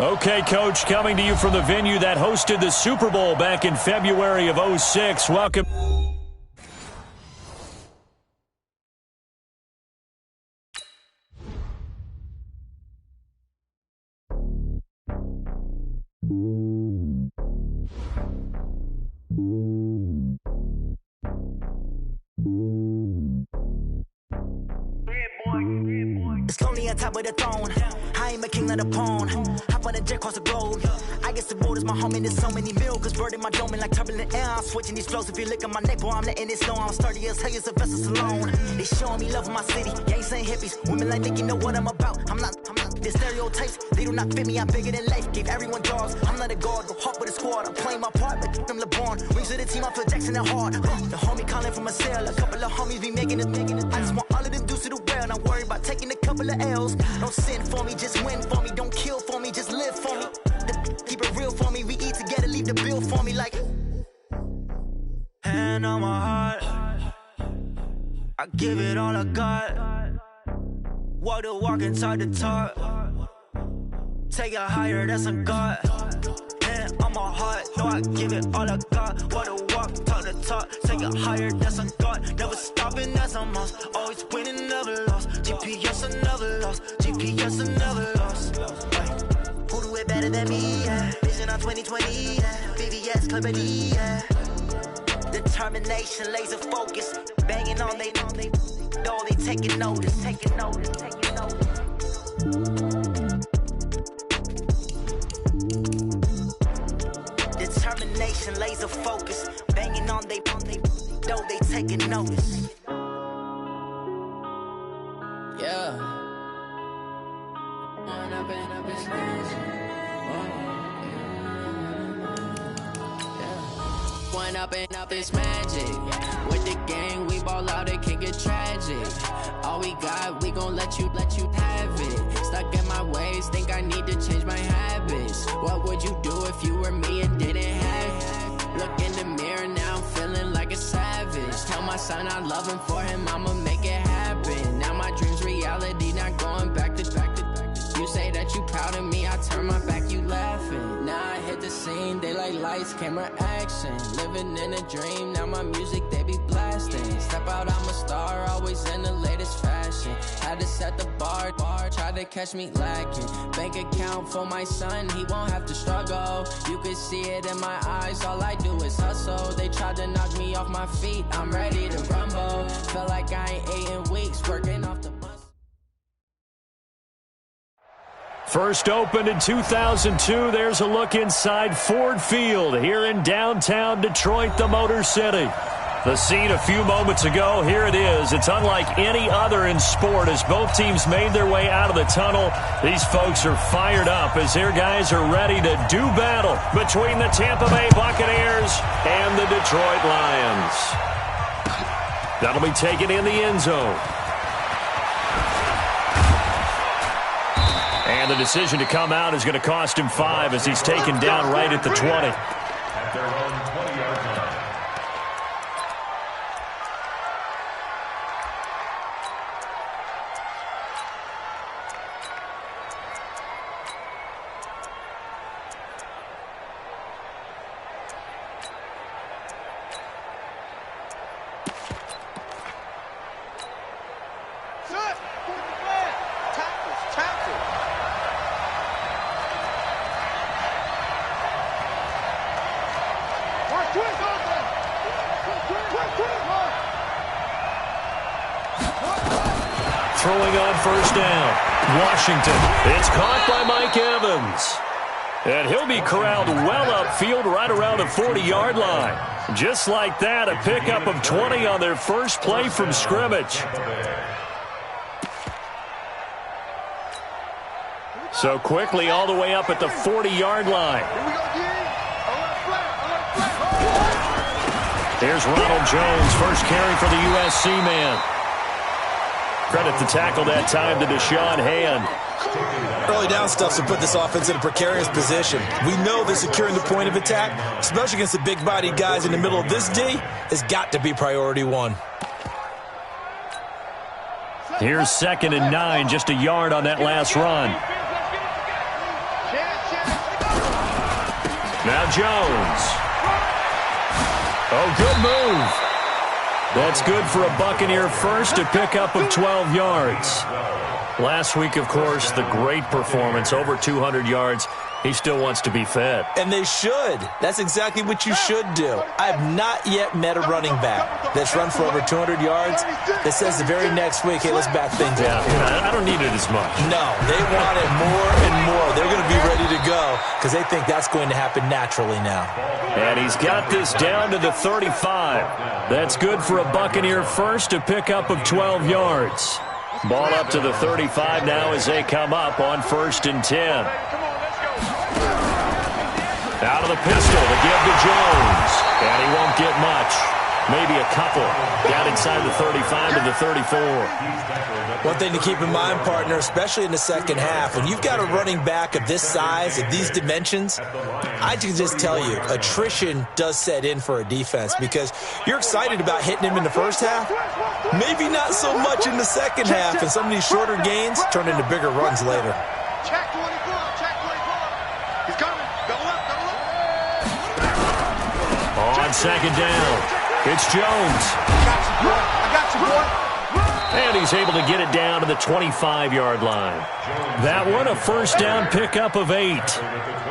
Okay, Coach, coming to you from the venue that hosted the Super Bowl back in February of '06. Welcome. It's lonely on top of the throne. I ain't a king, not a pawn. Hop on a jet across the globe. I guess the world is my home and there's so many miracles bird in my dome and like turbulent air. I'm switching these flows. If you look at my neck, boy, I'm letting it snow. I'm sturdy as hell as a vessel alone. They showing me love in my city. Gangs ain't hippies. Women like Nick, you know what I'm about. I'm not. The stereotypes, they do not fit me. I'm bigger than life. Gave everyone jobs. I'm not a guard. Go hard with a squad. I'm playing my part, but them LeBron. Rings to the team. I feel Jackson and hard. The homie calling from a cell. A couple of homies be making it. I just want all of them dudes to do well. Not worry about taking a couple of L's. Don't sin for me, just win for me. Don't kill for me, just live for me. Keep it real for me. We eat together, leave the bill for me like. Hand on my heart, I give it all I got. Walk the walk and talk the talk. Take it higher, that's a God. Hand on my heart, no, I give it all I got. Walk the walk, talk the talk. Take it higher, that's a God. Never stopping, that's a must. Always winning, never lost. GPS, I never lost. GPS, I never lost. Who do it better than me? Yeah. Vision on 2020. Yeah. VVS, Clarity. Yeah. Determination, laser focus. Banging on they know they taking notice. Determination, laser focus. Banging on they know they taking notice. Yeah. One up and up is magic. With the gang, we ball out, it can get tragic. All we got, we gon' let you have it. Stuck in my ways, think I need to change my habits. What would you do if you were me and didn't have it? Look in the mirror, now I'm feeling like a savage. Tell my son I love him, for him I'ma make it happen. Now my dream's reality, not going back to. You say that you proud of me, I turn my back, you laughing. Now I hit the scene, they like lights, camera, action. Living in a dream, now my music, they be blasting. Step out, I'm a star, always in the latest fashion. Had to set the bar, try to catch me lacking. Bank account for my son, he won't have to struggle. You can see it in my eyes, all I do is hustle. They tried to knock me off my feet, I'm ready to rumble. Feel like I ain't ate in weeks, working off the bus. First opened in 2002, there's a look inside Ford Field here in downtown Detroit, the Motor City. The scene a few moments ago, here it is. It's unlike any other in sport as both teams made their way out of the tunnel. These folks are fired up as their guys are ready to do battle between the Tampa Bay Buccaneers and the Detroit Lions. That'll be taken in the end zone. And the decision to come out is going to cost him 5 as he's taken down right at the 20. At their own 20-yard line. throwing on first down. Washington. It's caught by Mike Evans. And he'll be corralled well upfield right around the 40-yard line. Just like that, a pickup of 20 on their first play from scrimmage. So quickly all the way up at the 40-yard line. Here's Ronald Jones, first carry for the USC man. Credit the tackle that time to Deshaun Hand. Early down stuff to put this offense in a precarious position. We know that securing the point of attack, especially against the big-bodied guys in the middle of this D, has got to be priority one. Here's 2nd and 9, just a yard on that last run. Now Jones. Oh, good move. That's good for a Buccaneer first, a pickup of 12 yards. Last week, of course, the great performance, over 200 yards. He still wants to be fed. And they should. That's exactly what you should do. I have not yet met a running back that's run for over 200 yards that says the very next week, hey, let's back things up. I don't need it as much. No, they want it more and more. They're going to be ready to go because they think that's going to happen naturally now. And he's got this down to the 35. That's good for a Buccaneer first, a pickup of 12 yards. Ball up to the 35 now as they come up on 1st and 10. Out of the pistol to give to Jones. And he won't get much. Maybe a couple. Down inside the 35 to the 34. One thing to keep in mind, partner, especially in the second half, when you've got a running back of this size, of these dimensions, I can just tell you, attrition does set in for a defense because you're excited about hitting him in the first half. Maybe not so much in the second half, and some of these shorter gains turn into bigger runs later. Check 24, check 24. He's coming. Double up, double up. On 2nd down, it's Jones. I got you, boy. And he's able to get it down to the 25-yard line. That one, a first down pickup of 8.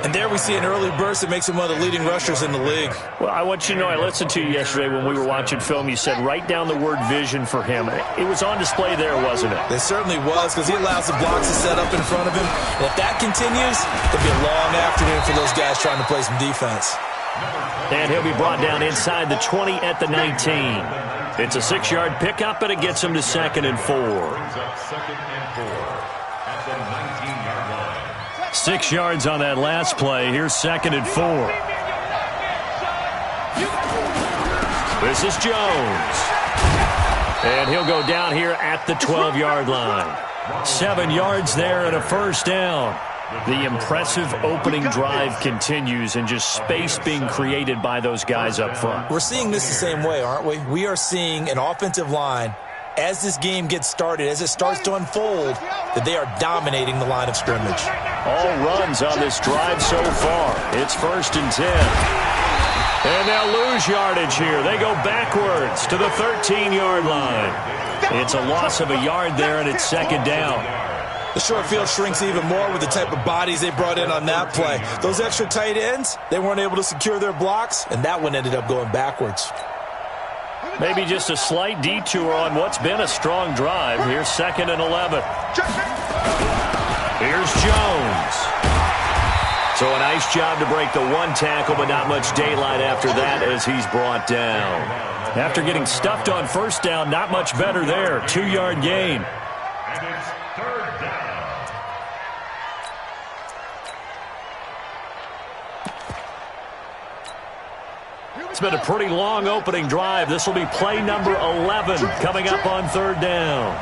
And there we see an early burst that makes him one of the leading rushers in the league. Well, I want you to know, I listened to you yesterday when we were watching film. You said write down the word vision for him. It was on display there, wasn't it? It certainly was because he allows the blocks to set up in front of him. And if that continues, it'll be a long afternoon for those guys trying to play some defense. And he'll be brought down inside the 20 at the 19. It's a 6-yard pickup, and it gets him to 2nd and 4. 6 yards on that last play. Here's 2nd and 4. This is Jones. And he'll go down here at the 12-yard line. 7 yards there and a first down. The impressive opening drive continues and just space being created by those guys up front. We're seeing this the same way, aren't we? We are seeing an offensive line, as this game gets started, as it starts to unfold, that they are dominating the line of scrimmage. All runs on this drive so far. It's 1st and 10. And they'll lose yardage here. They go backwards to the 13-yard line. It's a loss of a yard there, and it's 2nd down. The short field shrinks even more with the type of bodies they brought in on that play. Those extra tight ends, they weren't able to secure their blocks, and that one ended up going backwards. Maybe just a slight detour on what's been a strong drive. Here's 2nd and 11. Here's Jones. So a nice job to break the one tackle, but not much daylight after that as he's brought down. After getting stuffed on first down, not much better there. 2-yard gain. And it's 3rd down. It's been a pretty long opening drive. This will be play number 11 coming up on 3rd down.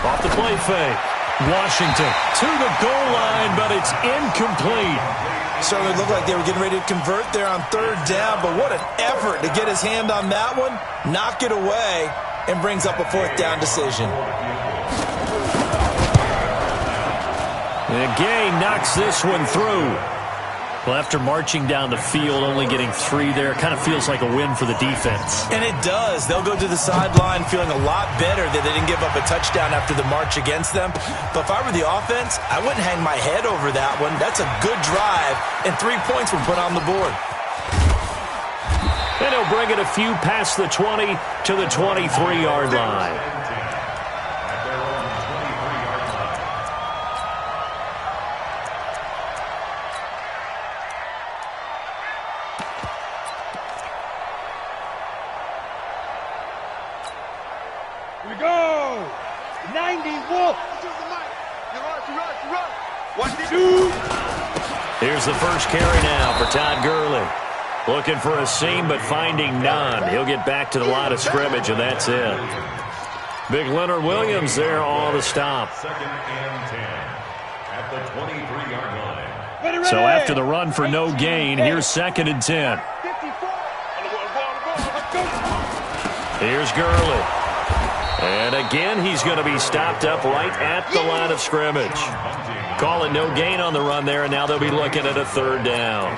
Off the play fake. Washington to the goal line, but it's incomplete. Certainly looked like they were getting ready to convert there on 3rd down, but what an effort to get his hand on that one, knock it away, and brings up a 4th down decision. And Gay knocks this one through. Well, after marching down the field, only getting 3 there, kind of feels like a win for the defense. And it does. They'll go to the sideline feeling a lot better that they didn't give up a touchdown after the march against them. But if I were the offense, I wouldn't hang my head over that one. That's a good drive, and 3 points were put on the board. And he'll bring it a few past the 20 to the 23-yard line. We go! 90 Wolf! Here's the first carry now for Todd Gurley. Looking for a seam, but finding none. He'll get back to the line of scrimmage, and that's it. Big Leonard Williams there on the stop. 2nd and 10 at the 23-yard line. So after the run for no gain, here's 2nd and 10. Here's Gurley. And again, he's going to be stopped up right at the line of scrimmage. Call it no gain on the run there, and now they'll be looking at a 3rd down.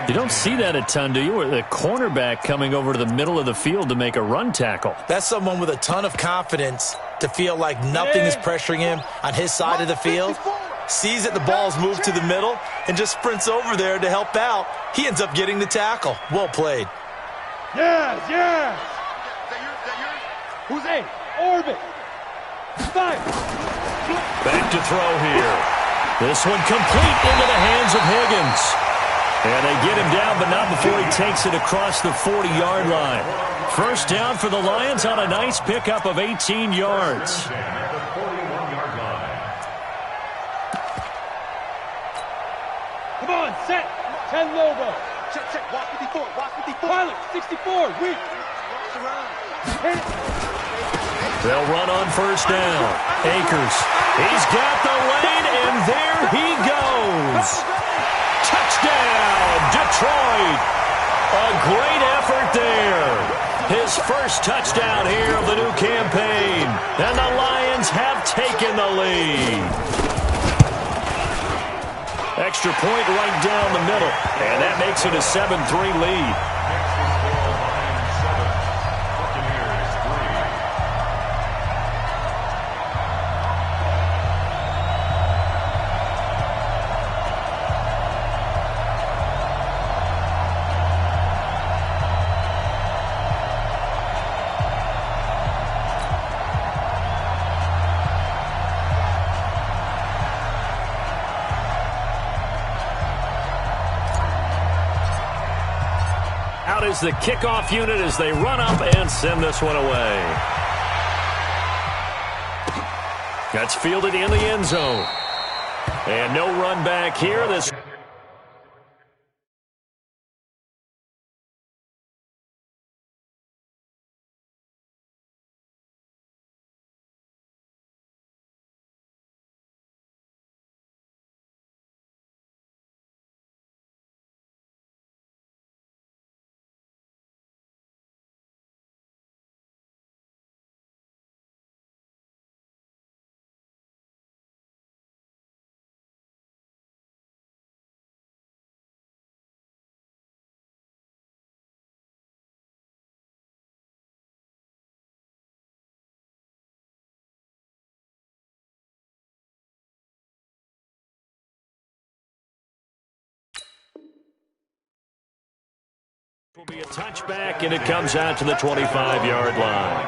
You don't see that a ton, do you? With a cornerback coming over to the middle of the field to make a run tackle. That's someone with a ton of confidence to feel like nothing is pressuring him on his side of the field. Sees that the ball's moved to the middle and just sprints over there to help out. He ends up getting the tackle. Well played. Yes, yes! Who's 8? Orbit! 5! Back to throw here. This one complete into the hands of Higgins. And they get him down, but not before he takes it across the 40-yard line. First down for the Lions on a nice pickup of 18 yards. Come on, set! 10 logo! Check, watch 54, watch 54! Pilot, 64, weak! Hit it! They'll run on first down. Akers, he's got the lane, and there he goes. Touchdown, Detroit. A great effort there. His first touchdown here of the new campaign. And the Lions have taken the lead. Extra point right down the middle. And that makes it a 7-3 lead. Out is the kickoff unit as they run up and send this one away. That's fielded in the end zone. And no run back here. This will be a touchback, and it comes out to the 25-yard line.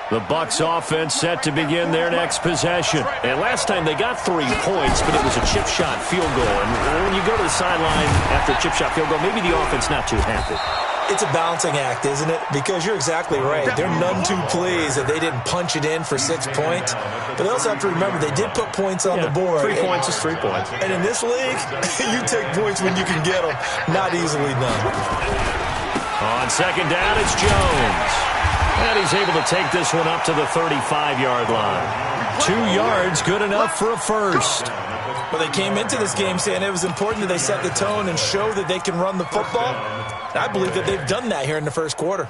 The Bucs offense set to begin their next possession. And last time they got 3 points, but it was a chip shot field goal. And when you go to the sideline after a chip shot field goal, maybe the offense not too happy. It's a balancing act, isn't it? Because you're exactly right. They're none too pleased that they didn't punch it in for 6 points. But they also have to remember they did put points on the board. 3 points is 3 points. And in this league, you take points when you can get them. Not easily done. On second down, it's Jones. And he's able to take this one up to the 35-yard line. 2 yards, good enough for a first. Well, they came into this game saying it was important that they set the tone and show that they can run the football. I believe that they've done that here in the first quarter.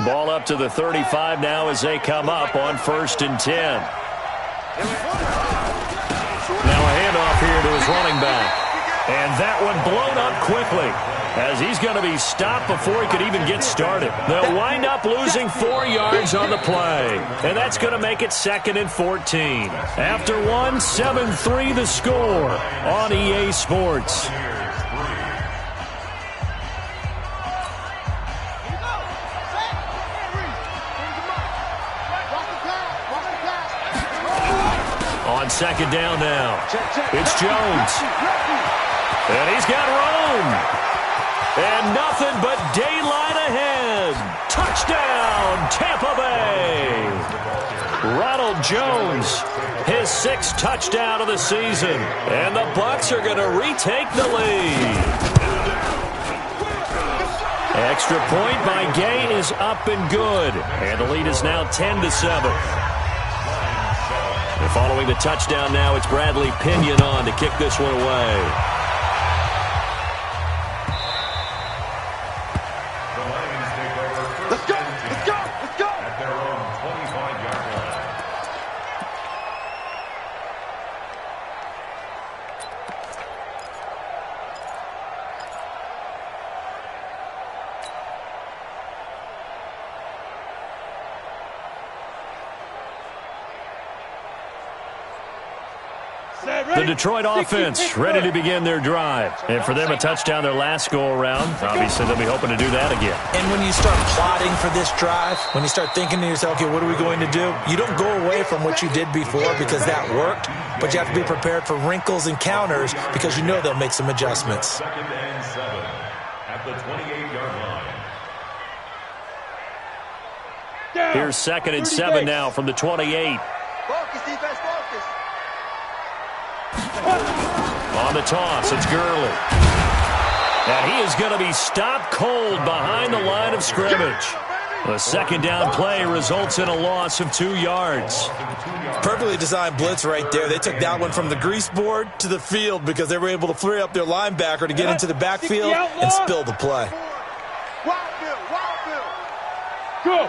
Ball up to the 35 now as they come up on 1st and 10. Now a handoff here to his running back. And that one blown up quickly as he's going to be stopped before he could even get started. They'll wind up losing 4 yards on the play. And that's going to make it 2nd and 14. After one, 7-3 the score on EA Sports. On 2nd down now, it's Jones. And he's got room. And nothing but daylight ahead. Touchdown, Tampa Bay. Ronald Jones, his 6th touchdown of the season. And the Bucs are going to retake the lead. Extra point by Gay is up and good. And the lead is now 10-7. And following the touchdown now, it's Bradley Pinion on to kick this one away. Let's go! Let's go! Let's go! At their own 25-yard line. The Detroit offense ready to begin their drive. And for them, a touchdown their last go-around. Obviously, they'll be hoping to do that again. And when you start plotting for this drive, when you start thinking to yourself, okay, what are we going to do? You don't go away from what you did before because that worked, but you have to be prepared for wrinkles and counters because you know they'll make some adjustments. 2nd and 7 at the 28-yard line. Here's 2nd and 7 now from the 28. Focus, defense, focus. On the toss, it's Gurley. And he is going to be stopped cold behind the line of scrimmage. The 2nd down play results in a loss of 2 yards. Perfectly designed blitz right there. They took that one from the grease board to the field because they were able to free up their linebacker to get into the backfield and spill the play. Wild Bill, Wild Bill. Go!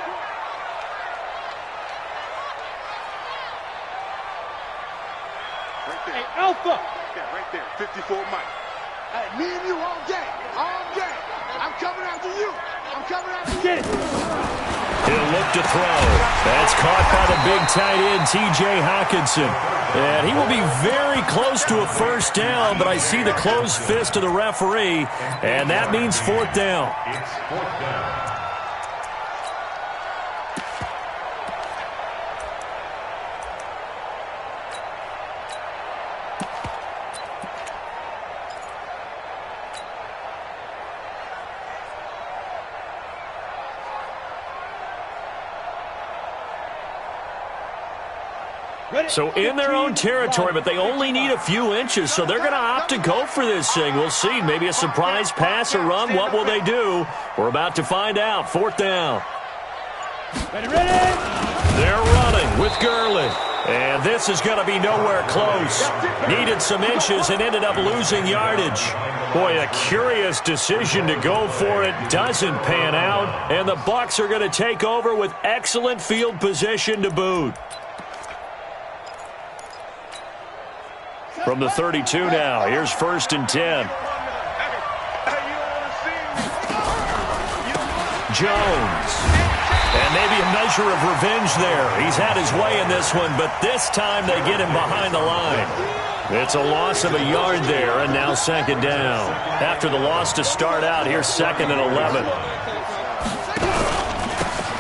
Right there. Hey, Alpha! Yeah, right there. 54 Mike. Hey, me and you all day. All day. I'm coming after you. I'm coming after you. Get it! He'll look to throw. That's caught by the big tight end, T.J. Hockenson. And he will be very close to a 1st down, but I see the closed fist of the referee, and that means 4th down. It's 4th down. So in their own territory, but they only need a few inches, so they're going to opt to go for this thing. We'll see. Maybe a surprise pass or run. What will they do? We're about to find out. 4th down. Ready, ready! They're running with Gurley. And this is going to be nowhere close. Needed some inches and ended up losing yardage. Boy, a curious decision to go for it. Doesn't pan out. And the Bucs are going to take over with excellent field position to boot. From the 32 now, here's 1st and 10. Jones. And maybe a measure of revenge there. He's had his way in this one, but this time they get him behind the line. It's a loss of a yard there, and now 2nd down. After the loss to start out, here's 2nd and 11.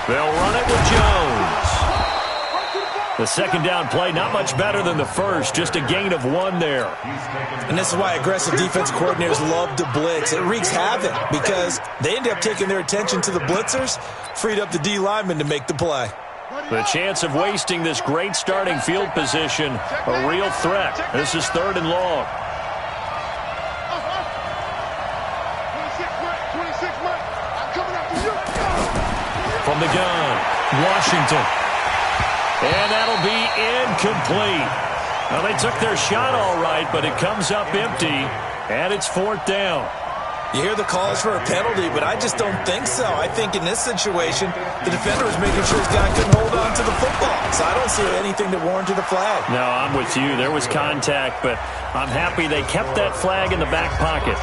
They'll run it with Jones. The 2nd down play, not much better than the first, just a gain of 1 there. And this is why aggressive defense coordinators love to blitz. It wreaks havoc because they end up taking their attention to the blitzers, freed up the D lineman to make the play. The chance of wasting this great starting field position, a real threat. This is 3rd and long. 26 Mike. I'm coming after you. From the gun, Washington. And that'll be incomplete. Well, they took their shot all right, but it comes up empty, and it's 4th down. You hear the calls for a penalty, but I just don't think so. I think in this situation, the defender is making sure his guy couldn't hold on to the football. So I don't see anything that warranted a flag. No, I'm with you. There was contact, but I'm happy they kept that flag in the back pocket.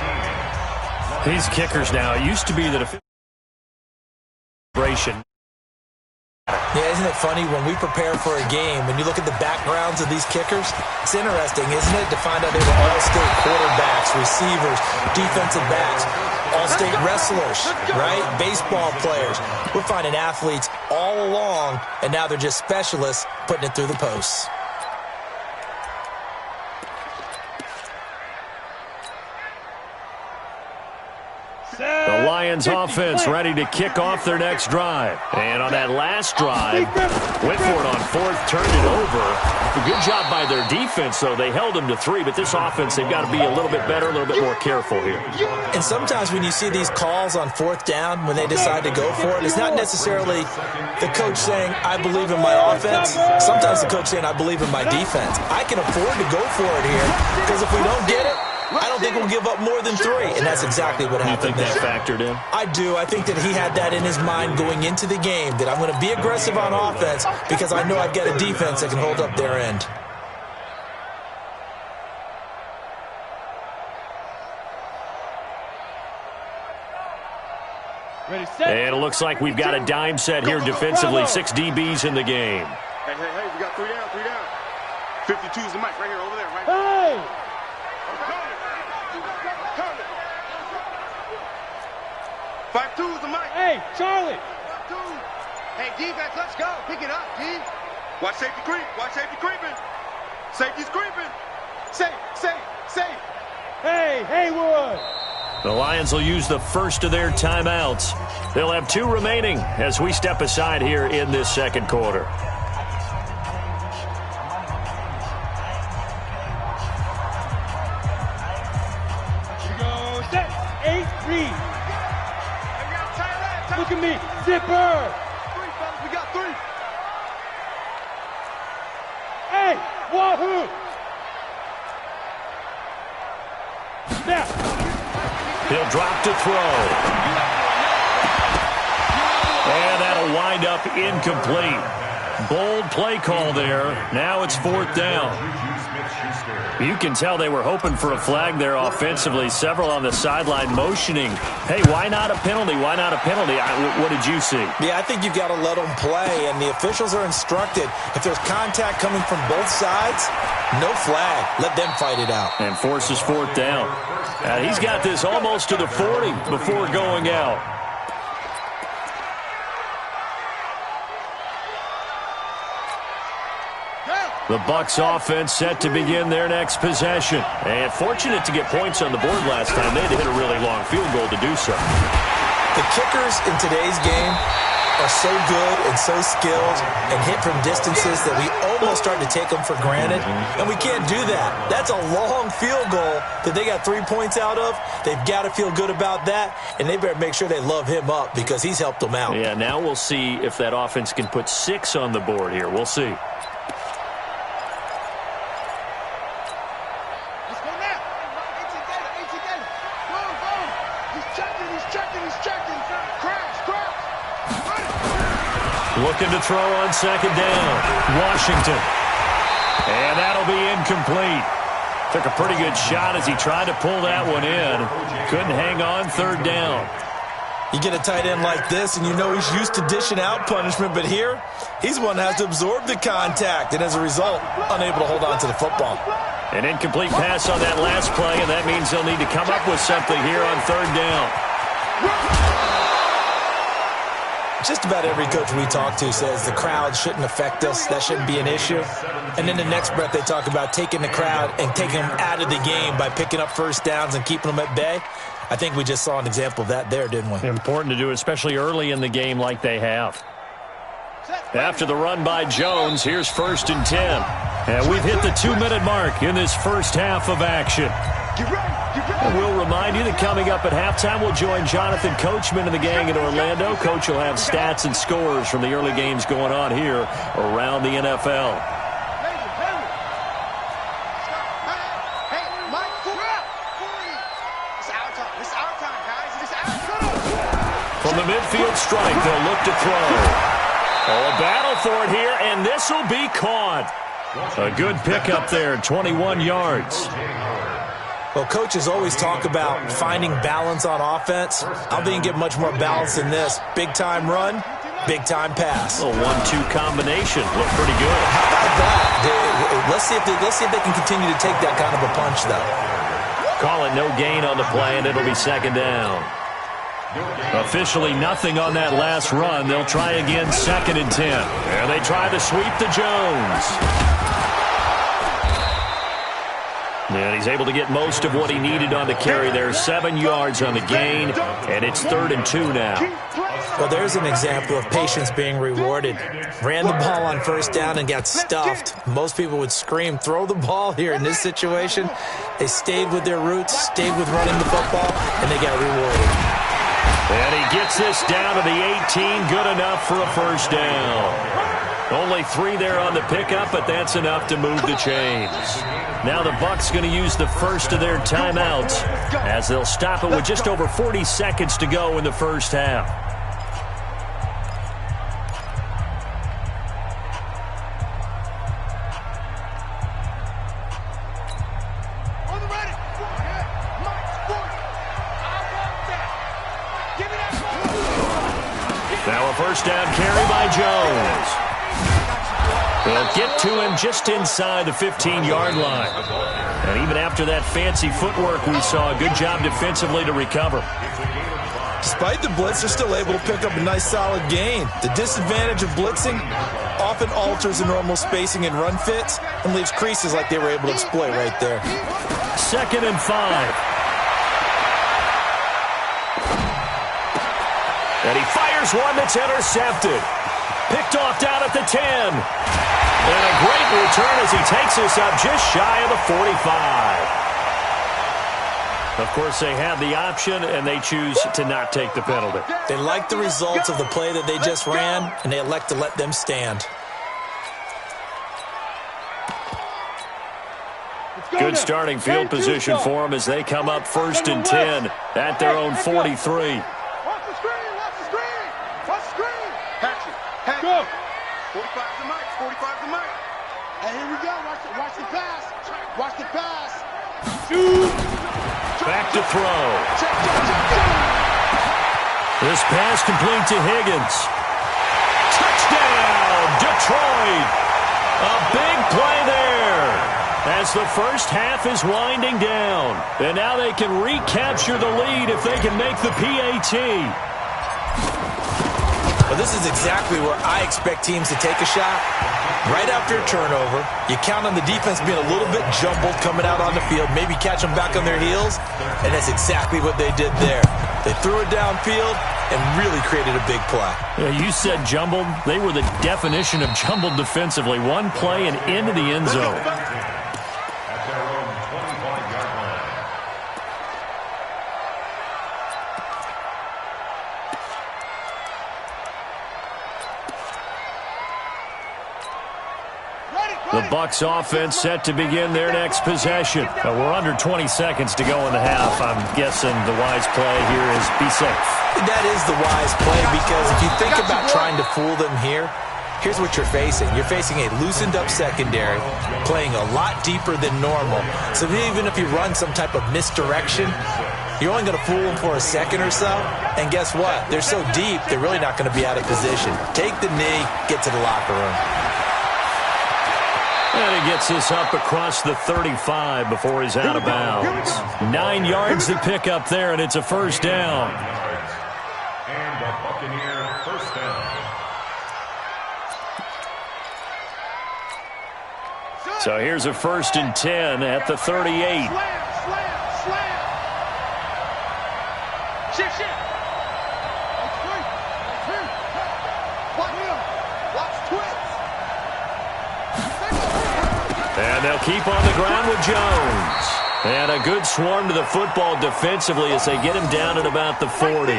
These kickers now, it used to be that if yeah, isn't it funny when we prepare for a game, when you look at the backgrounds of these kickers, it's interesting, isn't it, to find out they were all-state quarterbacks, receivers, defensive backs, all-state wrestlers, right? Baseball players. We're finding athletes all along, and now they're just specialists putting it through the posts. The Lions offense ready to kick off their next drive. And on that last drive, went for it on fourth, turned it over. A good job by their defense, though. They held them to 3, but this offense, they've got to be a little bit better, a little bit more careful here. And sometimes when you see these calls on fourth down, when they decide to go for it, it's not necessarily the coach saying, I believe in my offense. Sometimes the coach saying, I believe in my defense. I can afford to go for it here, because if we don't get it, I don't think we'll give up more than 3, and that's exactly what happened. You think that factored in? I do. I think that he had that in his mind going into the game, that I'm going to be aggressive on offense because I know I've got a defense that can hold up their end. Ready, set. And it looks like we've got a dime set here defensively. 6 DBs in the game. Hey, we got 3 down, 3 down. 52 is the mic right here, over there, right? Hey! 5-2 is the mic. Hey, Charlie! 5-2. Hey, defense, let's go. Pick it up, D. Watch safety creep. Watch safety creeping. Safety's creeping. Safe. Hey, Haywood! The Lions will use the first of their timeouts. They'll have 2 remaining as we step aside here in this second quarter. Here we go, set, 8, read. Look at me, zipper! 3, fellas, we got 3. Hey, wahoo! Snap! He'll drop to throw. And that'll wind up incomplete. Bold play call there. Now it's 4th down. You can tell they were hoping for a flag there offensively. Several on the sideline motioning. Hey, why not a penalty? Why not a penalty? What did you see? Yeah, I think you've got to let them play, and the officials are instructed. If there's contact coming from both sides, no flag. Let them fight it out. And forces 4th down. He's got this almost to the 40 before going out. The Bucs offense set to begin their next possession. And fortunate to get points on the board last time. They had to hit a really long field goal to do so. The kickers in today's game are so good and so skilled and hit from distances that we almost start to take them for granted. And we can't do that. That's a long field goal that they got 3 points out of. They've got to feel good about that, and they better make sure they love him up because he's helped them out. Yeah, now we'll see if that offense can put 6 on the board here. We'll see. Looking to throw on 2nd down. Washington. And that'll be incomplete. Took a pretty good shot as he tried to pull that one in. Couldn't hang on 3rd down. You get a tight end like this, and you know he's used to dishing out punishment, but here, he's one that has to absorb the contact, and as a result, unable to hold on to the football. An incomplete pass on that last play, and that means they'll need to come up with something here on 3rd down. Just about every coach we talk to says the crowd shouldn't affect us. That shouldn't be an issue. And then the next breath they talk about taking the crowd and taking them out of the game by picking up 1st downs and keeping them at bay. I think we just saw an example of that there, didn't we? Important to do, especially early in the game like they have. After the run by Jones, here's 1st and 10. And we've hit the 2-minute mark in this first half of action. And we'll remind you that coming up at halftime, we'll join Jonathan Coachman and the gang in Orlando. Coach will have stats and scores from the early games going on here around the NFL. Hey, Mike, it's our time. It's our time. the midfield strike. They'll look to throw. Oh, a battle for it here, and this will be caught. A good pickup there, 21 yards. Well, coaches always talk about finding balance on offense. I don't think you get much more balance than this. Big-time run, big-time pass. A 1-2 combination. Looked pretty good. How about that? Let's see if they can continue to take that kind of a punch, though. Call it no gain on the play, and it'll be second down. Officially nothing on that last run. They'll try again, 2nd and 10. And they try to sweep to Jones. And he's able to get most of what he needed on the carry there. 7 yards on the gain, and it's 3rd and 2 now. Well, there's an example of patience being rewarded. Ran the ball on 1st down and got stuffed. Most people would scream, throw the ball here. In this situation, they stayed with their roots, stayed with running the football, and they got rewarded. And he gets this down to the 18. Good enough for a 1st down. Only 3 there on the pickup, but that's enough to move the chains. Now the Bucs going to use the first of their timeouts as they'll stop it with just over 40 seconds to go in the first half. Now a 1st down carry by Jones. They'll get to him just inside the 15-yard line. And even after that fancy footwork we saw, a good job defensively to recover. Despite the blitz, they're still able to pick up a nice solid gain. The disadvantage of blitzing often alters the normal spacing and run fits and leaves creases like they were able to exploit right there. 2nd and 5. And he fires one that's intercepted. Picked off down at the 10. And a great return as he takes us up just shy of the 45. Of course, they have the option, and they choose to not take the penalty. They like the results of the play that they just ran, and they elect to let them stand. Good starting field position for them as they come up 1st and 10 at their own 43. Go! 45's the mic. 45's the mic. And here we go. Watch the pass. Watch the pass. Shoot! Back to throw. This pass complete to Higgins. Touchdown, Detroit. A big play there as the first half is winding down. And now they can recapture the lead if they can make the PAT. Well, this is exactly where I expect teams to take a shot. Right after a turnover, you count on the defense being a little bit jumbled coming out on the field, maybe catch them back on their heels, and that's exactly what they did there. They threw it downfield and really created a big play. Yeah, you said jumbled. They were the definition of jumbled defensively. One play and into the end zone. The Bucs offense set to begin their next possession. We're under 20 seconds to go in the half. I'm guessing the wise play here is be safe. That is the wise play because if you think about trying to fool them here, here's what you're facing. You're facing a loosened up secondary, playing a lot deeper than normal. So even if you run some type of misdirection, you're only going to fool them for a second or so. And guess what? They're so deep, they're really not going to be out of position. Take the knee, get to the locker room. And he gets this up across the 35 before he's out of bounds. 9 yards to pick up there, and it's a 1st down. And the Buccaneer 1st down. So here's a 1st and 10 at the 38. Slam. Shift. Watch twist. And they'll keep on the ground with Jones. And a good swarm to the football defensively as they get him down at about the 40.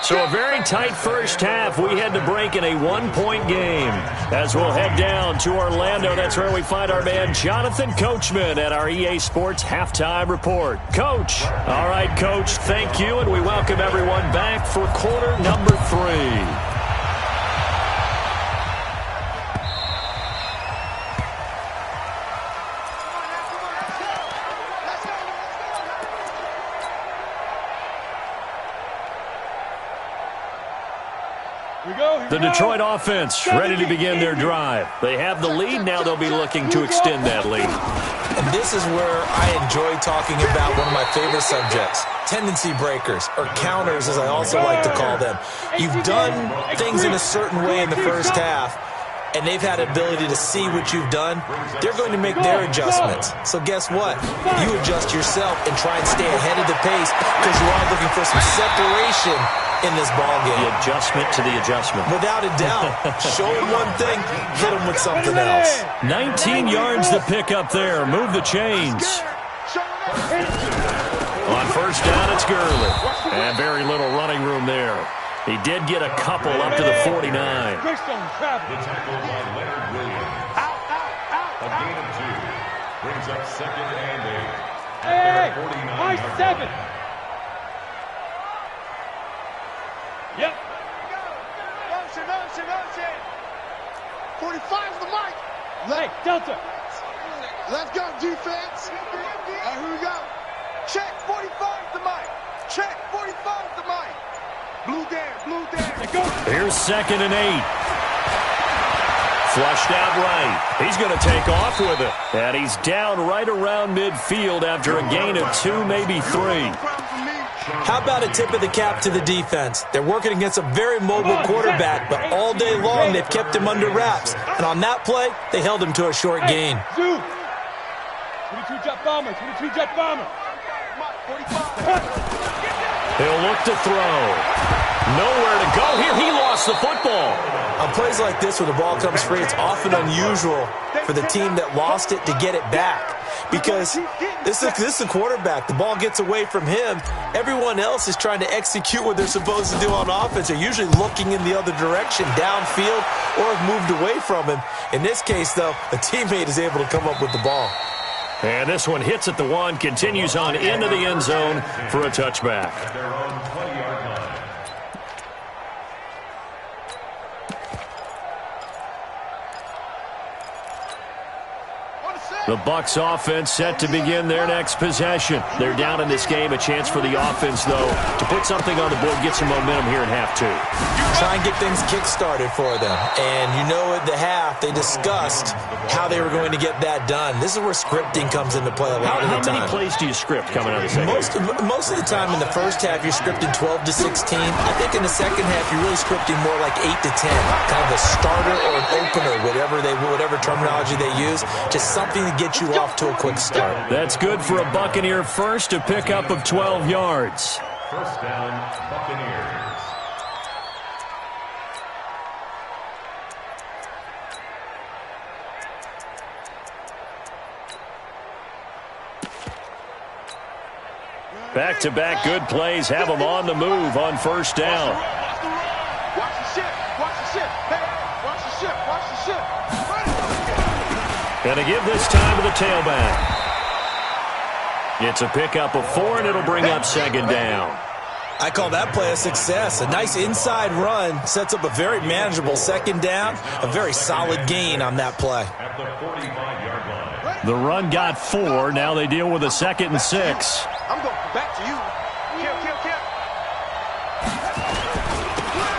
So a very tight first half. We had to break in a one-point game. As we'll head down to Orlando, that's where we find our man Jonathan Coachman at our EA Sports Halftime Report. Coach. All right, Coach, thank you, and we welcome everyone back for quarter number 3. The Detroit offense ready to begin their drive. They have the lead. Now they'll be looking to extend that lead. And this is where I enjoy talking about one of my favorite subjects, tendency breakers, or counters as I also like to call them. You've done things in a certain way in the first half, and they've had ability to see what you've done. They're going to make their adjustments. So guess what? You adjust yourself and try and stay ahead of the pace because you are looking for some separation in this ball game. The adjustment to the adjustment. Without a doubt. Show them one thing, hit them with something else. 19 yards to pick up there. Move the chains. On first down, it's Gurley. And very little running room there. He did get a couple up to the 49. The tackle by Leonard Williams. A gain of 2. Brings up second and 8. At their 49-yard line. Yep. Motion. 45's the mic. Hey, Delta. Let's go, defense. All right, here we go. Check, 45's the mic. Check, 45's the mic. Blue down. Here's second and 8. Flushed out right. He's going to take off with it. And he's down right around midfield after a gain of 2, maybe 3. How about a tip of the cap to the defense? They're working against a very mobile quarterback, but all day long they've kept him under wraps. And on that play, they held him to a short gain. 22 jet bomber. He'll look to throw. Nowhere to go here. He lost the football. On plays like this where the ball comes free, it's often unusual for the team that lost it to get it back. Because this is the quarterback. The ball gets away from him. Everyone else is trying to execute what they're supposed to do on offense. They're usually looking in the other direction, downfield, or have moved away from him. In this case, though, a teammate is able to come up with the ball. And this one hits at the 1, continues on into the end zone for a touchback. At their own 20-yard line. The Bucs offense set to begin their next possession. They're down in this game. A chance for the offense, though, to put something on the board, get some momentum here in half 2. Try and get things kick-started for them. And you know at the half, they discussed how they were going to get that done. This is where scripting comes into play a lot of the time. How many plays do you script coming out of the second? Most of the time in the first half, you're scripting 12 to 16. I think in the second half, you're really scripting more like 8 to 10. Kind of a starter or an opener, whatever terminology they use. Just something to get you off to a quick start. That's good for a Buccaneer first, a pickup of 12 yards. First down, Buccaneers. Back-to-back good plays have them on the move on first down. Watch the ship. Hey, watch the ship. Going to give this time to the tailback. It's a pickup of 4, and it'll bring up second down. I call that play a success. A nice inside run sets up a very manageable second down. A very solid gain on that play. At the 45-yard line. The run got 4. Now they deal with a 2nd and 6. I'm going back to you. Kill.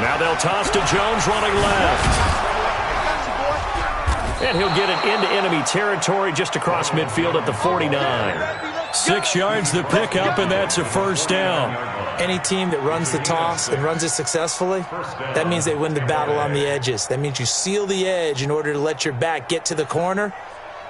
Now they'll toss to Jones running left. And he'll get it into enemy territory just across midfield at the 49. 6 yards to pick up, and that's a first down. Any team that runs the toss and runs it successfully, that means they win the battle on the edges. That means you seal the edge in order to let your back get to the corner.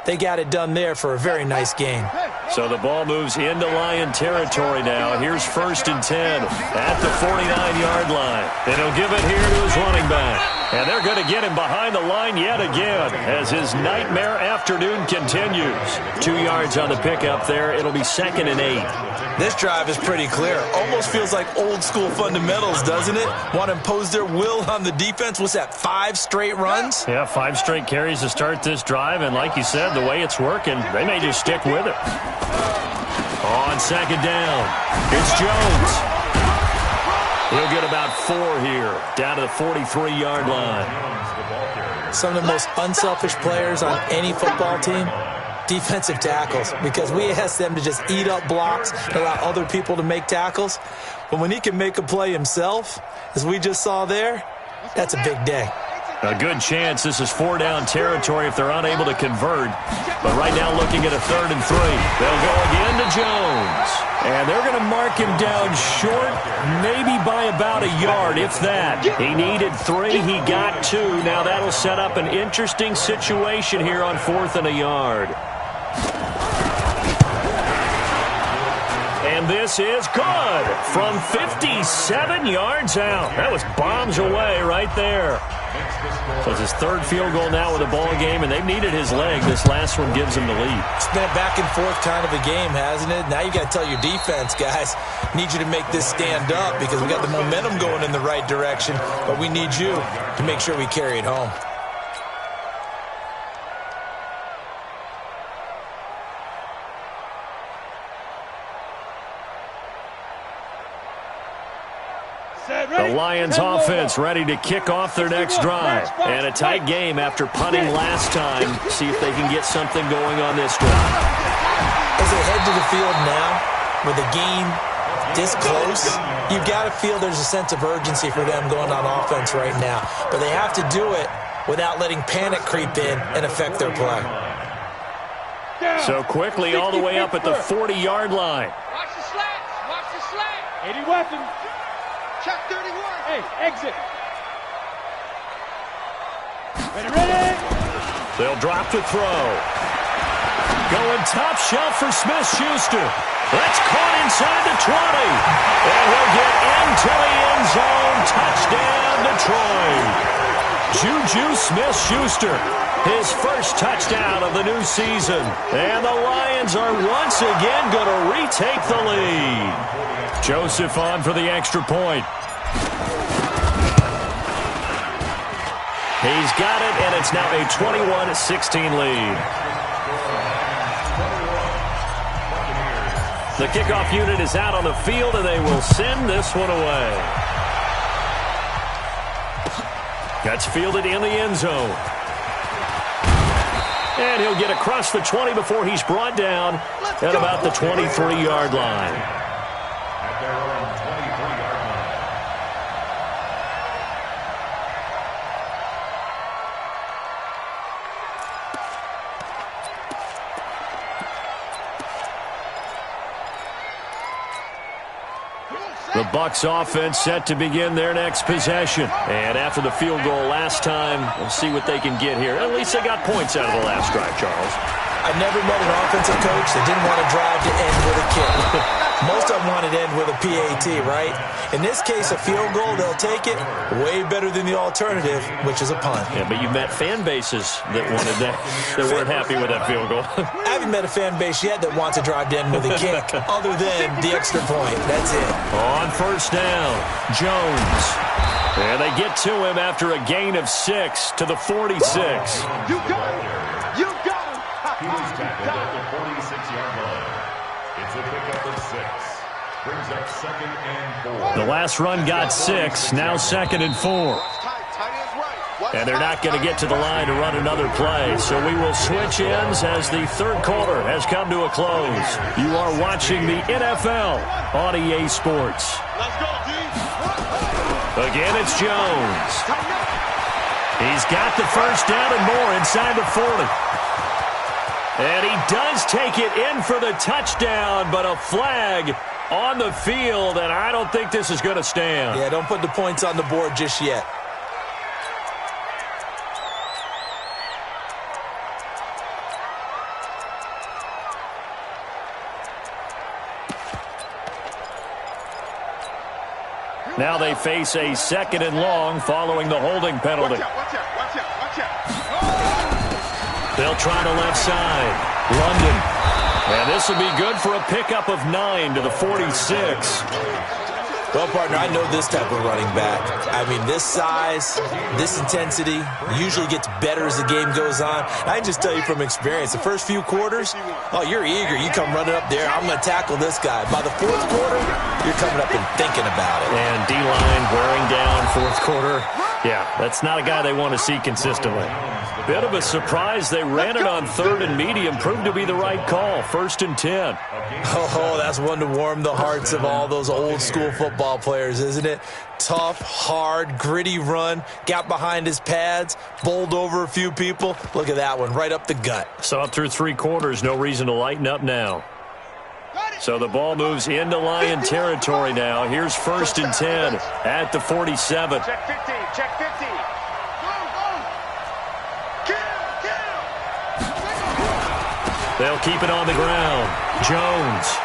They got it done there for a very nice gain. So the ball moves into Lion territory now. Here's 1st and 10 at the 49-yard line. And he'll give it here to his running back. And they're going to get him behind the line yet again as his nightmare afternoon continues. 2 yards on the pickup there. It'll be 2nd and 8. This drive is pretty clear. Almost feels like old school fundamentals, doesn't it? Want to impose their will on the defense. What's that, 5 straight runs? Yeah, 5 straight carries to start this drive. And like you said, the way it's working, they may just stick with it. On 2nd down, it's Jones. He'll get about 4 here, down to the 43-yard line. Some of the most unselfish players on any football team, defensive tackles, because we ask them to just eat up blocks and allow other people to make tackles. But when he can make a play himself, as we just saw there, that's a big day. A good chance this is 4-down territory if they're unable to convert. But right now looking at a 3rd and 3. They'll go again to Jones. And they're going to mark him down short, maybe by about a yard, if that. He needed 3. He got 2. Now that'll set up an interesting situation here on 4th and a yard. And this is good from 57 yards out. That was bombs away right there. So it's his 3rd field goal now with a ball game, and they've needed his leg. This last one gives him the lead. It's been a back and forth kind of a game, hasn't it? Now you got to tell your defense, guys, need you to make this stand up because we got the momentum going in the right direction, but we need you to make sure we carry it home. The Lions offense ready to kick off their next drive. And a tight game after punting last time. See if they can get something going on this drive. As they head to the field now, with the game this close, you've got to feel there's a sense of urgency for them going on offense right now. But they have to do it without letting panic creep in and affect their play. So quickly all the way up at the 40-yard line. Watch the slats. Watch the slat. 80 weapons. Check 31. Hey, exit. Ready. They'll drop to throw. Going top shelf for Smith-Schuster. That's caught inside the 20. And he'll get into the end zone. Touchdown, Detroit. Juju Smith-Schuster, his first touchdown of the new season. And the Lions are once again going to retake the lead. Joseph on for the extra point. He's got it, and it's now a 21-16 lead. The kickoff unit is out on the field, and they will send this one away. That's fielded in the end zone. And he'll get across the 20 before he's brought down at about the 23-yard line. The Bucs offense set to begin their next possession. And after the field goal last time, we'll see what they can get here. At least they got points out of the last drive, Charles. I never met an offensive coach that didn't want to drive to end with a kick. Most of them wanted to end with a PAT, right? In this case, a field goal, they'll take it. Way better than the alternative, which is a punt. Yeah, but you met fan bases that wanted that weren't happy with that field goal. I haven't met a fan base yet that wants to drive to end with a kick, other than the extra point. That's it. On first down, Jones. And they get to him after a gain of 6 to the 46. You got him. You got him. He was tackled at the 46-yard line. It's a pickup of 6. Brings up 2nd and 4. The last run got 6. Now 2nd and 4. And they're not going to get to the line to run another play. So we will switch ends as the third quarter has come to a close. You are watching the NFL on EA Sports. Let's go, D. Again, it's Jones. He's got the first down and more inside the 40. And he does take it in for the touchdown, but a flag on the field, and I don't think this is going to stand. Yeah, don't put the points on the board just yet. Now they face a 2nd and long following the holding penalty. Watch out. They'll try the left side. London. And this will be good for a pickup of 9 to the 46. Well, partner, I know this type of running back. I mean, this size, this intensity usually gets better as the game goes on. I can just tell you from experience, the first few quarters, oh, you're eager. You come running up there, I'm going to tackle this guy. By the 4th quarter, you're coming up and thinking about it. And D-line wearing down 4th quarter. Yeah, that's not a guy they want to see consistently. Bit of a surprise. They ran it on 3rd and medium. Proved to be the right call. 1st and 10. Oh, that's one to warm the hearts of all those old school football players, isn't it? Tough, hard, gritty run. Got behind his pads. Bowled over a few people. Look at that one. Right up the gut. So up through 3 quarters. No reason to lighten up now. So the ball moves into Lion territory now. Here's 1st and 10 at the 47. Check 50. Check 50. They'll keep it on the ground. Jones.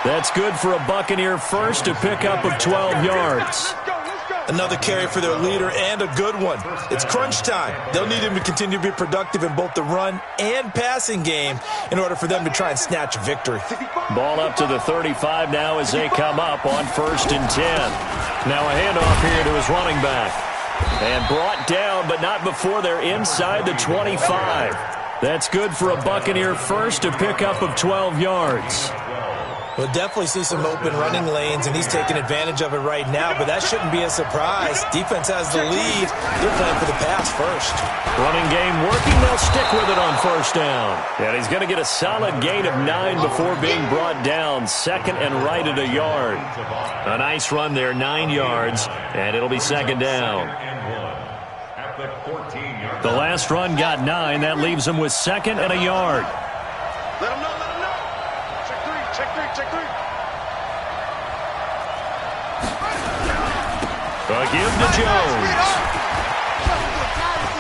That's good for a Buccaneer first, a pickup of 12 yards. Another carry for their leader and a good one. It's crunch time. They'll need him to continue to be productive in both the run and passing game in order for them to try and snatch a victory. Ball up to the 35 now as they come up on 1st and 10. Now a handoff here to his running back. And brought down, but not before they're inside the 25. That's good for a Buccaneer first, a pickup of 12 yards. We'll definitely see some open running lanes, and he's taking advantage of it right now, but that shouldn't be a surprise. Defense has the lead. They're playing for the pass first. Running game working. They'll stick with it on 1st down. And he's going to get a solid gain of 9 before being brought down. 2nd and right at a yard. A nice run there, 9 yards, and it'll be 2nd down. The last run got 9. That leaves him with 2nd and a yard. Let him know. Check 3. A give to Jones.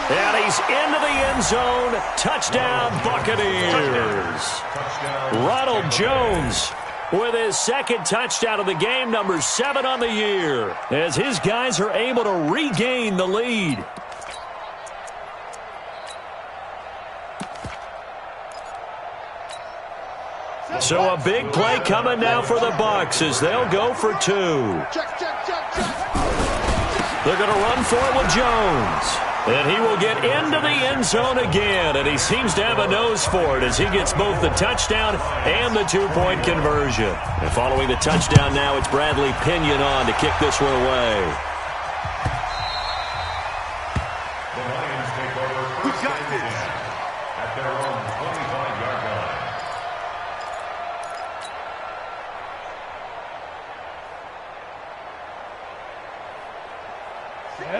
And he's into the end zone. Touchdown, Buccaneers. Ronald Jones with his 2nd touchdown of the game, number 7 on the year, as his guys are able to regain the lead. So a big play coming now for the Bucs as they'll go for 2. They're going to run for it with Jones. And he will get into the end zone again, and he seems to have a nose for it as he gets both the touchdown and the 2-point conversion. And following the touchdown now, it's Bradley Pinion on to kick this one away. The Lions take over 1st and 10 at their own 25-yard line.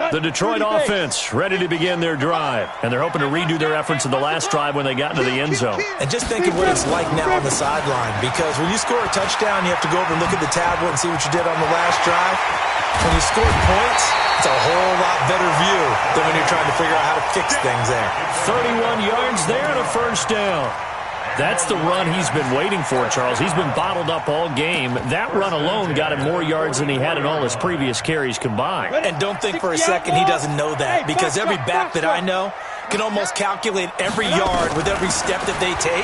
The Detroit offense ready to begin their drive, and they're hoping to redo their efforts in the last drive when they got into the end zone. And just think of what it's like now on the sideline, because when you score a touchdown, you have to go over and look at the tablet and see what you did on the last drive. When you score points, it's a whole lot better view than when you're trying to figure out how to fix things there. 31 yards there and a 1st down. That's the run he's been waiting for, Charles. He's been bottled up all game. That run alone got him more yards than he had in all his previous carries combined. And don't think for a second he doesn't know that, because every back that I know can almost calculate every yard with every step that they take.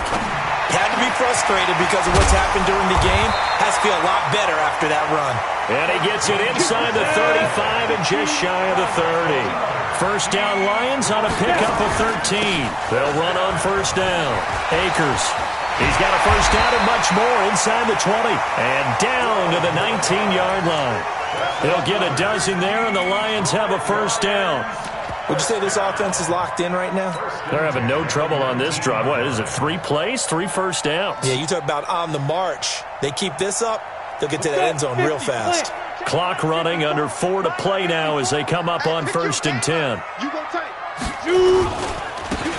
Had to be frustrated because of what's happened during the game. Has to feel a lot better after that run. And he gets it inside the 35 and just shy of the 30. 1st down Lions on a pickup of 13. They'll run on 1st down. Akers. He's got a 1st down and much more inside the 20. And down to the 19-yard line. They'll get a dozen there, and the Lions have a 1st down. Would you say this offense is locked in right now? They're having no trouble on this drive. What is it, 3 plays, 3 1st downs? Yeah, you talk about on the march. They keep this up, they'll get to that end zone real fast. Clock running, under 4 to play now as they come up on 1st and 10.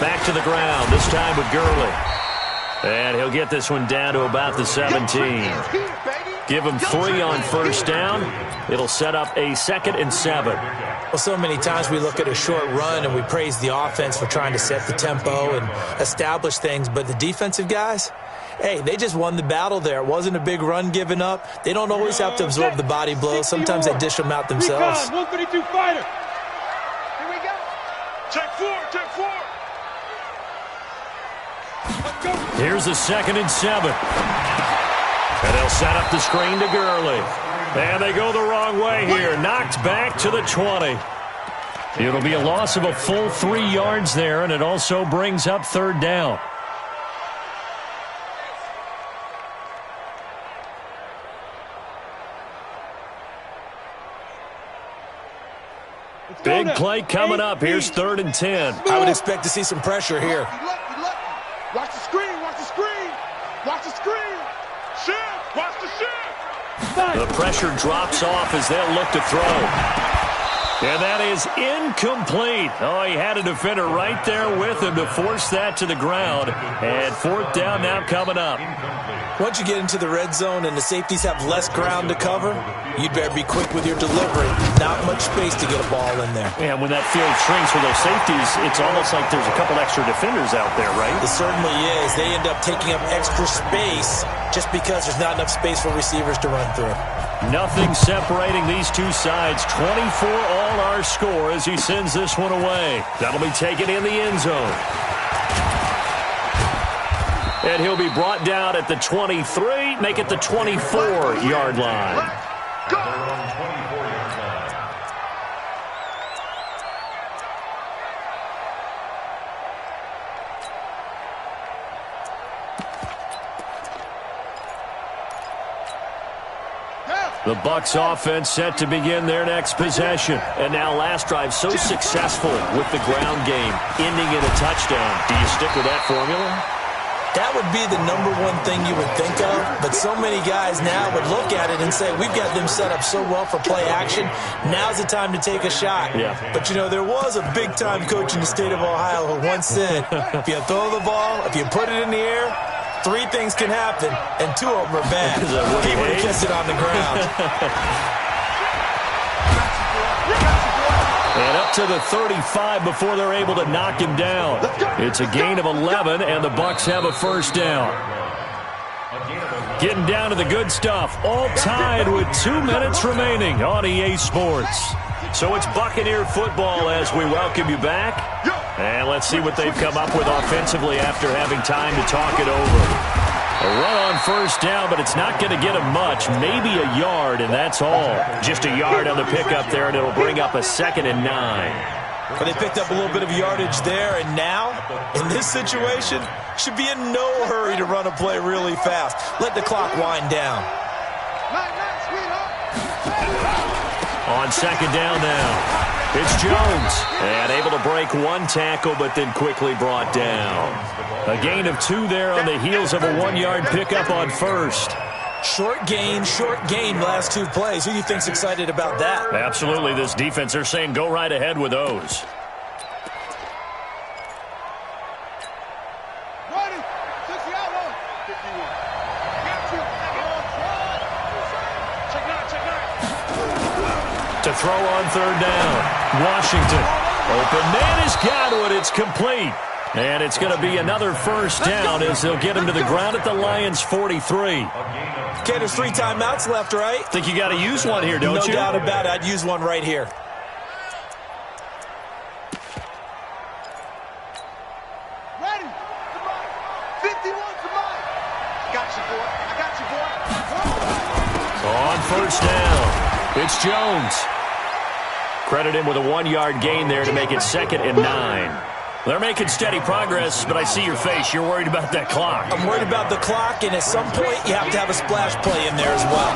Back to the ground, this time with Gurley. And he'll get this one down to about the 17. Give him 3 on 1st down. It'll set up a 2nd and 7. Well, so many times we look at a short run and we praise the offense for trying to set the tempo and establish things, but the defensive guys, hey, they just won the battle there. It wasn't a big run given up. They don't always have to absorb the body blows. Sometimes they dish them out themselves. 132 fighter. Here we go. Check 4, check 4. Here's a 2nd and 7. And they'll set up the screen to Gurley. And they go the wrong way here. Knocked back to the 20. It'll be a loss of a full 3 yards there, and it also brings up 3rd down. Big play coming up. Here's 3rd and 10. I would expect to see some pressure here. Watch the screen, watch the screen. Watch the screen. Shift, watch the shift. The pressure drops off as they'll look to throw. And that is incomplete. Oh, he had a defender right there with him to force that to the ground. And 4th down now coming up. Once you get into the red zone and the safeties have less ground to cover, you'd better be quick with your delivery. Not much space to get a ball in there. And when that field shrinks for those safeties, it's almost like there's a couple extra defenders out there, right? It certainly is. They end up taking up extra space just because there's not enough space for receivers to run through. Nothing separating these two sides. 24 all our score as he sends this one away. That'll be taken in the end zone. And he'll be brought down at the 23, make it the 24-yard line. The Bucs offense set to begin their next possession. And now last drive so successful with the ground game, ending in a touchdown. Do you stick with that formula? That would be the number one thing you would think of, but so many guys now would look at it and say, we've got them set up so well for play action, now's the time to take a shot. Yeah. But, you know, there was a big-time coach in the state of Ohio who once said, if you throw the ball, if you put it in the air, 3 things can happen, and 2 of them are bad. He would have kept it on the ground. And up to the 35 before they're able to knock him down. It's a gain of 11, and the Bucs have a 1st down. Getting down to the good stuff. All tied with 2 minutes remaining on EA Sports. So it's Buccaneer football as we welcome you back. And let's see what they've come up with offensively after having time to talk it over. A run on 1st down, but it's not going to get him much. Maybe a yard, and that's all. Just a yard on the pickup there, and it'll bring up a 2nd and 9. But they picked up a little bit of yardage there, and now, in this situation, should be in no hurry to run a play really fast. Let the clock wind down. On 2nd down now. It's Jones, and able to break 1 tackle, but then quickly brought down. A gain of 2 there on the heels of a 1-yard pickup on 1st. Short gain, last 2 plays. Who do you think's excited about that? Absolutely, this defense, they're saying go right ahead with those. To throw on 3rd down. Washington. Open man has got it. It's complete. And it's going to be another 1st down as they'll get him to the ground at the Lions' 43. Okay, there's 3 timeouts left, right? Think you got to use one here, don't you? No doubt about it. I'd use one right here. Ready. 51 to mine. Got you, boy. I got you, boy. On 1st down, it's Jones. Credit him with a 1-yard gain there to make it 2nd and 9. They're making steady progress, but I see your face. You're worried about that clock. I'm worried about the clock, and at some point, you have to have a splash play in there as well.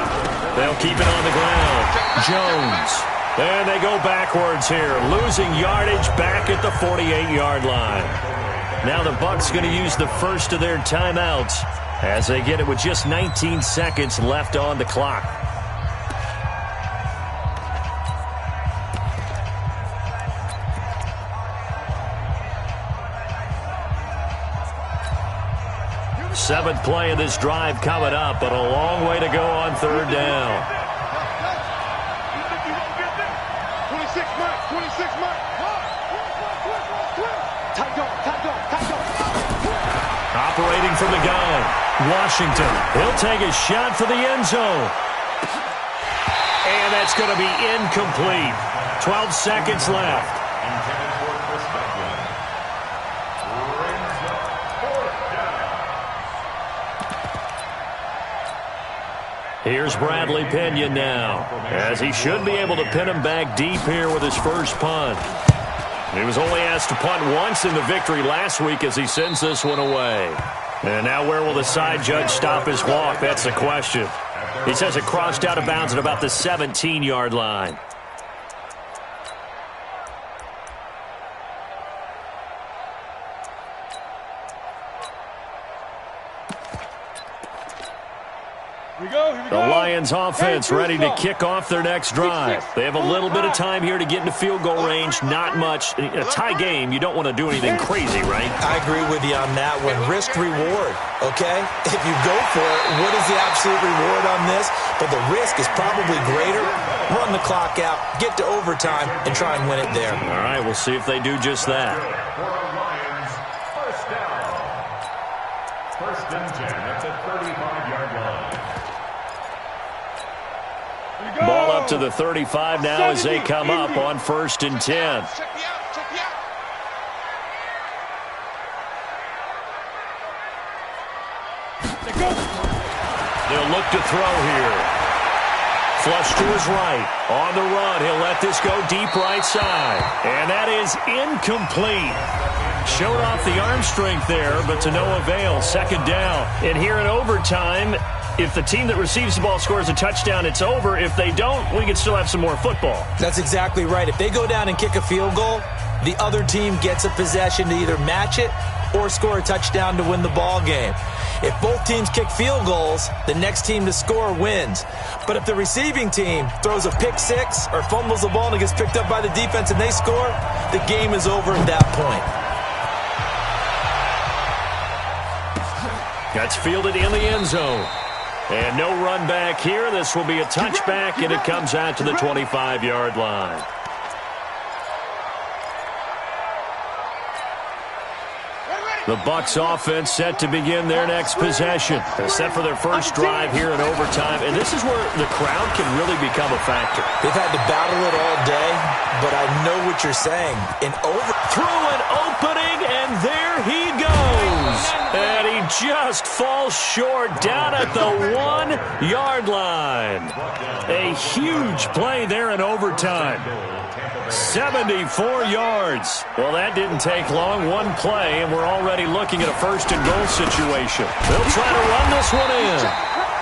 They'll keep it on the ground. Jones. And they go backwards here, losing yardage back at the 48-yard line. Now the Bucs going to use the first of their timeouts as they get it with just 19 seconds left on the clock. Seventh play of this drive coming up, but a long way to go on 3rd down. 26 Mike, 26 Mike. Operating from the gun, Washington. He'll take a shot for the end zone. And that's going to be incomplete. 12 seconds left. Here's Bradley Pena now, as he should be able to pin him back deep here with his first punt. He was only asked to punt once in the victory last week as he sends this one away. And now where will the side judge stop his walk? That's the question. He says it crossed out of bounds at about the 17-yard line. The Lions offense ready to kick off their next drive. They have a little bit of time here to get into field goal range. Not much. A tie game, you don't want to do anything crazy, right? I agree with you on that one. Risk reward, okay? If you go for it, what is the absolute reward on this? But the risk is probably greater. Run the clock out, get to overtime, and try and win it there. All right, we'll see if they do just that. First down. First and 10 at the 35-yard line. Ball up to the 35 now as they come up on 1st and 10. They'll look to throw here. Flush to his right. On the run, he'll let this go deep right side. And that is incomplete. Showed off the arm strength there, but to no avail. Second down. And here in overtime, if the team that receives the ball scores a touchdown, it's over. If they don't, we can still have some more football. That's exactly right. If they go down and kick a field goal, the other team gets a possession to either match it or score a touchdown to win the ball game. If both teams kick field goals, the next team to score wins. But if the receiving team throws a pick six or fumbles the ball and it gets picked up by the defense and they score, the game is over at that point. That's fielded in the end zone. And no run back here. This will be a touchback, and it comes out to the 25-yard line. The Bucs offense set to begin their next possession. They're set for their first drive here in overtime, and this is where the crowd can really become a factor. They've had to battle it all day, but I know what you're saying. Through an opening, and there he goes. And he just falls short down at the 1-yard line. A huge play there in overtime. 74 yards. Well, that didn't take long. One play, and we're already looking at a first and goal situation. They'll try to run this one in.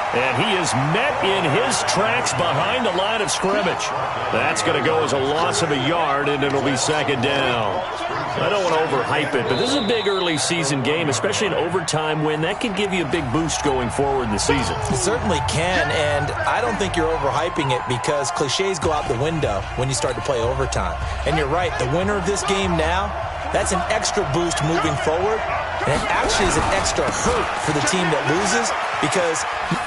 And he is met in his tracks behind the line of scrimmage. That's going to go as a loss of a yard, and it'll be second down. I don't want to overhype it, but this is a big early season game, especially an overtime win. That can give you a big boost going forward in the season. It certainly can, and I don't think you're overhyping it because cliches go out the window when you start to play overtime. And you're right, the winner of this game now, that's an extra boost moving forward, and it actually is an extra hurt for the team that loses because...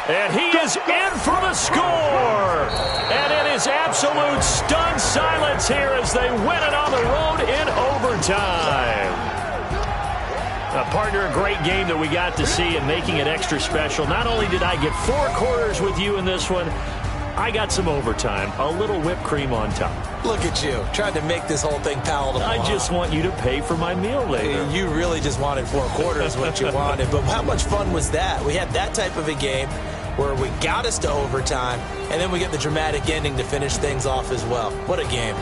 And he is in for the score! And it is absolute stunned silence here as they win it on the road in overtime. Partner, a great game that we got to see and making it extra special. Not only did I get 4 quarters with you in this one, I got some overtime, a little whipped cream on top. Look at you, trying to make this whole thing palatable. I just want you to pay for my meal later. You really just wanted 4 quarters, what you wanted. But how much fun was that? We had that type of a game where we got us to overtime, and then we get the dramatic ending to finish things off as well. What a game.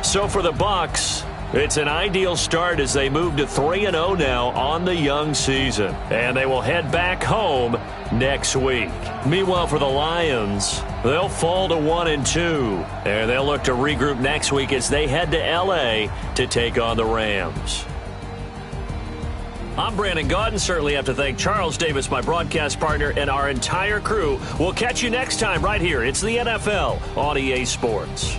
So for the Bucs, it's an ideal start as they move to 3-0 now on the young season. And they will head back home next week. Meanwhile, for the Lions, they'll fall to 1-2. And they'll look to regroup next week as they head to L.A. to take on the Rams. I'm Brandon Gaudin. Certainly have to thank Charles Davis, my broadcast partner, and our entire crew. We'll catch you next time right here. It's the NFL on EA Sports.